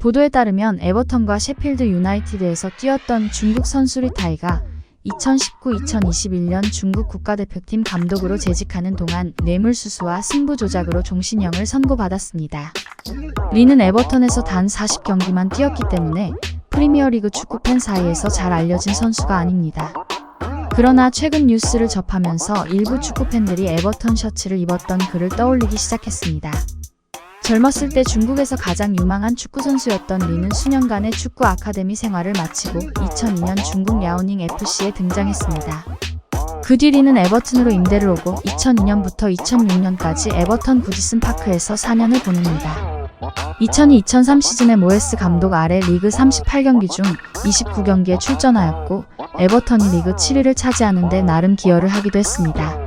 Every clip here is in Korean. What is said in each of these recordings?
보도에 따르면 에버턴과 셰필드 유나이티드에서 뛰었던 중국 선수 리타이가 2019-2021년 중국 국가대표팀 감독으로 재직하는 동안 뇌물수수와 승부 조작으로 종신형을 선고받았습니다. 리는 에버턴에서 단 40경기만 뛰었기 때문에 프리미어리그 축구팬 사이에서 잘 알려진 선수가 아닙니다. 그러나 최근 뉴스를 접하면서 일부 축구팬들이 에버턴 셔츠를 입었던 그를 떠올리기 시작했습니다. 젊었을 때 중국에서 가장 유망한 축구선수였던 리는 수년간의 축구 아카데미 생활을 마치고 2002년 중국 야오닝 FC에 등장했습니다. 그 뒤 리는 에버튼으로 임대를 오고 2002년부터 2006년까지 에버턴 구디슨 파크에서 4년을 보냅니다. 2002-2003 시즌에 모에스 감독 아래 리그 38경기 중 29경기에 출전하였고 에버턴이 리그 7위를 차지하는 데 나름 기여를 하기도 했습니다.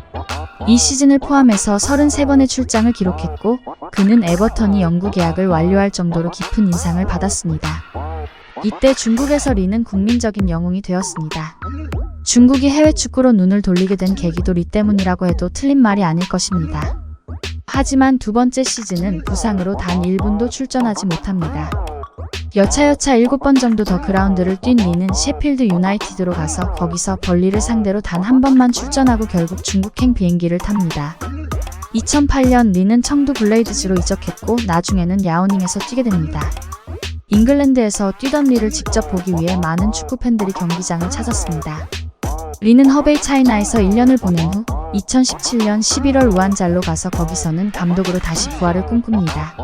이 시즌을 포함해서 33번의 출장을 기록했고 그는 에버턴이 영구 계약을 완료할 정도로 깊은 인상을 받았습니다. 이때 중국에서 리는 국민적인 영웅이 되었습니다. 중국이 해외 축구로 눈을 돌리게 된 계기도 리 때문이라고 해도 틀린 말이 아닐 것입니다. 하지만 두 번째 시즌은 부상으로 단 1분도 출전하지 못합니다. 여차여차 7번 정도 더 그라운드를 뛴 리는 셰필드 유나이티드로 가서 거기서 벌리를 상대로 단 한 번만 출전하고 결국 중국행 비행기를 탑니다. 2008년 리는 청두 블레이드즈로 이적했고 나중에는 야오닝에서 뛰게 됩니다. 잉글랜드에서 뛰던 리를 직접 보기 위해 많은 축구팬들이 경기장을 찾았습니다. 리는 허베이 차이나에서 1년을 보낸 후 2017년 11월 우한잘로 가서 거기서는 감독으로 다시 부활을 꿈꿉니다.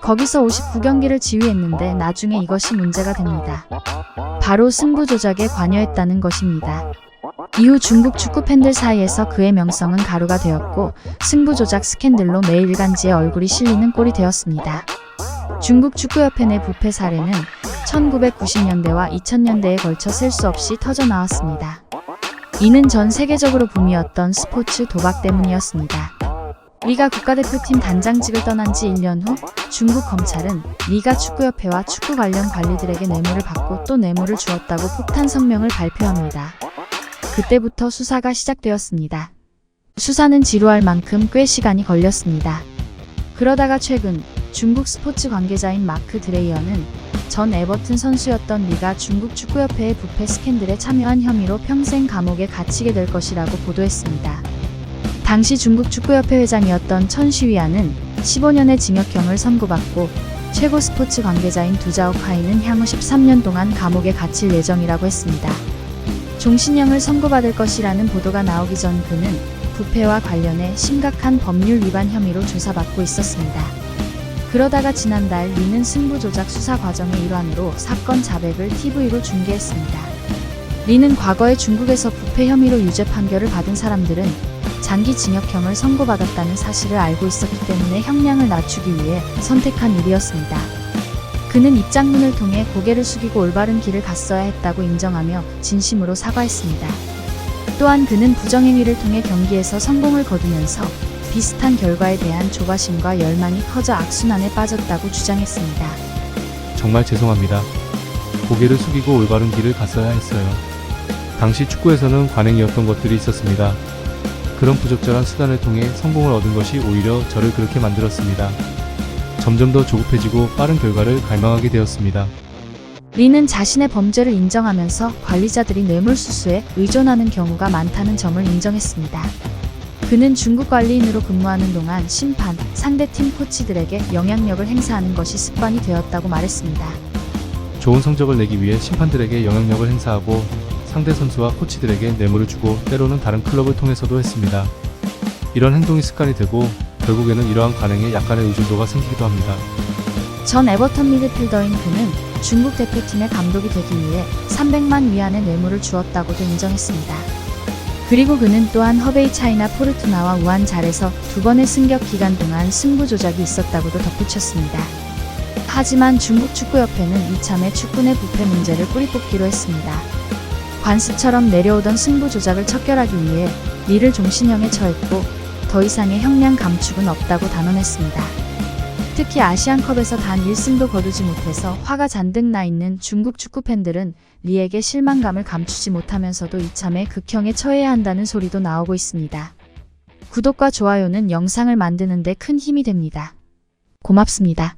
거기서 59경기를 지휘했는데 나중에 이것이 문제가 됩니다. 바로 승부 조작에 관여했다는 것입니다. 이후 중국 축구팬들 사이에서 그의 명성은 가루가 되었고 승부 조작 스캔들로 매일 일간지에 얼굴이 실리는 꼴이 되었습니다. 중국 축구협회 내 부패 사례는 1990년대와 2000년대에 걸쳐 셀 수 없이 터져나왔습니다. 이는 전 세계적으로 붐이었던 스포츠 도박 때문이었습니다. 리가 국가대표팀 단장직을 떠난 지 1년 후 중국 검찰은 리가 축구협회와 축구 관련 관리들에게 뇌물을 받고 또 뇌물을 주었다고 폭탄 성명을 발표합니다. 그때부터 수사가 시작되었습니다. 수사는 지루할 만큼 꽤 시간이 걸렸습니다. 그러다가 최근 중국 스포츠 관계자인 마크 드레이어는 전 에버튼 선수였던 리가 중국 축구협회의 부패 스캔들에 참여한 혐의로 평생 감옥에 gat히게 될 것이라고 보도했습니다. 당시 중국 축구협회 회장이었던 천 시위안은 15년의 징역형을 선고받고 최고 스포츠 관계자인 두자오카이는 향후 13년 동안 감옥에 갇힐 예정이라고 했습니다. 종신형을 선고받을 것이라는 보도가 나오기 전 그는 부패와 관련해 심각한 법률 위반 혐의로 조사받고 있었습니다. 그러다가 지난달 리는 승부 조작 수사 과정의 일환으로 사건 자백을 TV로 중계했습니다. 리는 과거에 중국에서 부패 혐의로 유죄 판결을 받은 사람들은 장기 징역형을 선고받았다는 사실을 알고 있었기 때문에 형량을 낮추기 위해 선택한 일이었습니다. 그는 입장문을 통해 고개를 숙이고 올바른 길을 갔어야 했다고 인정하며 진심으로 사과했습니다. 또한 그는 부정행위를 통해 경기에서 성공을 거두면서 비슷한 결과에 대한 조바심과 열망이 커져 악순환에 빠졌다고 주장했습니다. 정말 죄송합니다. 고개를 숙이고 올바른 길을 갔어야 했어요. 당시 축구에서는 관행이었던 것들이 있었습니다. 그런 부적절한 수단을 통해 성공을 얻은 것이 오히려 저를 그렇게 만들었습니다. 점점 더 조급해지고 빠른 결과를 갈망하게 되었습니다. 리는 자신의 범죄를 인정하면서 관리자들이 뇌물수수에 의존하는 경우가 많다는 점을 인정했습니다. 그는 중국 관리인으로 근무하는 동안 심판, 상대팀 코치들에게 영향력을 행사하는 것이 습관이 되었다고 말했습니다. 좋은 성적을 내기 위해 심판들에게 영향력을 행사하고 상대 선수와 코치들에게 뇌물을 주고 때로는 다른 클럽을 통해서도 했습니다. 이런 행동이 습관이 되고 결국에는 이러한 관행에 약간의 의존도가 생기기도 합니다. 전 에버턴 미드필더인 그는 중국 대표팀의 감독이 되기 위해 300만 위안의 뇌물을 주었다고도 인정했습니다. 그리고 그는 또한 허베이 차이나 포르투나와 우한잘에서 2번의 승격 기간 동안 승부 조작이 있었다고도 덧붙였습니다. 하지만 중국 축구협회는 이참에 축구 내 부패 문제를 뿌리 뽑기로 했습니다. 관습처럼 내려오던 승부 조작을 척결하기 위해 리를 종신형에 처했고 더 이상의 형량 감축은 없다고 단언했습니다. 특히 아시안컵에서 단 1승도 거두지 못해서 화가 잔뜩 나 있는 중국 축구팬들은 리에게 실망감을 감추지 못하면서도 이참에 극형에 처해야 한다는 소리도 나오고 있습니다. 구독과 좋아요는 영상을 만드는 데 큰 힘이 됩니다. 고맙습니다.